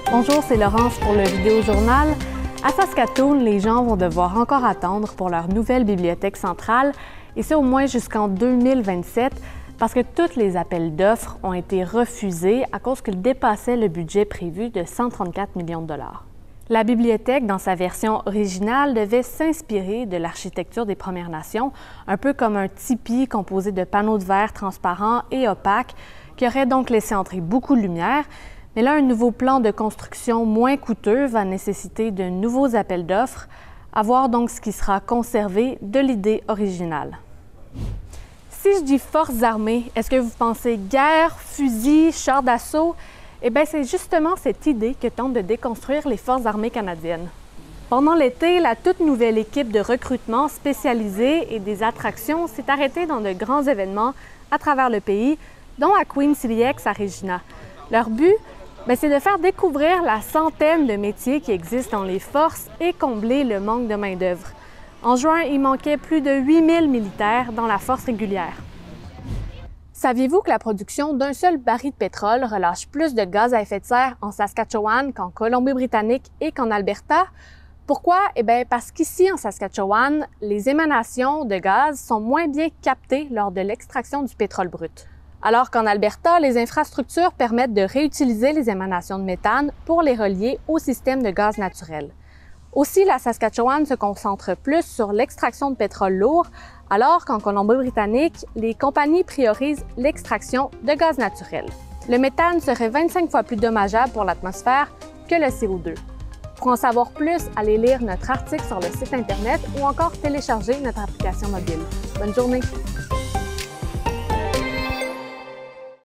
Bonjour, c'est Laurence pour le Vidéojournal. À Saskatoon, les gens vont devoir encore attendre pour leur nouvelle bibliothèque centrale, et ce au moins jusqu'en 2027, parce que tous les appels d'offres ont été refusés à cause qu'ils dépassaient le budget prévu de 134 millions de dollars. La bibliothèque, dans sa version originale, devait s'inspirer de l'architecture des Premières Nations, un peu comme un tipi composé de panneaux de verre transparents et opaques, qui aurait donc laissé entrer beaucoup de lumière. Mais là, un nouveau plan de construction moins coûteux va nécessiter de nouveaux appels d'offres, à voir donc ce qui sera conservé de l'idée originale. Si je dis forces armées, est-ce que vous pensez guerre, fusil, chars d'assaut? Eh bien, c'est justement cette idée que tentent de déconstruire les Forces armées canadiennes. Pendant l'été, la toute nouvelle équipe de recrutement spécialisée et des attractions s'est arrêtée dans de grands événements à travers le pays, dont à Queen City X à Regina. Leur but, c'est de faire découvrir la centaine de métiers qui existent dans les forces et combler le manque de main-d'œuvre. En juin, il manquait plus de 8000 militaires dans la force régulière. Saviez-vous que la production d'un seul baril de pétrole relâche plus de gaz à effet de serre en Saskatchewan qu'en Colombie-Britannique et qu'en Alberta? Pourquoi? Eh bien, parce qu'ici, en Saskatchewan, les émanations de gaz sont moins bien captées lors de l'extraction du pétrole brut. Alors qu'en Alberta, les infrastructures permettent de réutiliser les émanations de méthane pour les relier au système de gaz naturel. Aussi, la Saskatchewan se concentre plus sur l'extraction de pétrole lourd, alors qu'en Colombie-Britannique, les compagnies priorisent l'extraction de gaz naturel. Le méthane serait 25 fois plus dommageable pour l'atmosphère que le CO2. Pour en savoir plus, allez lire notre article sur le site Internet ou encore télécharger notre application mobile. Bonne journée!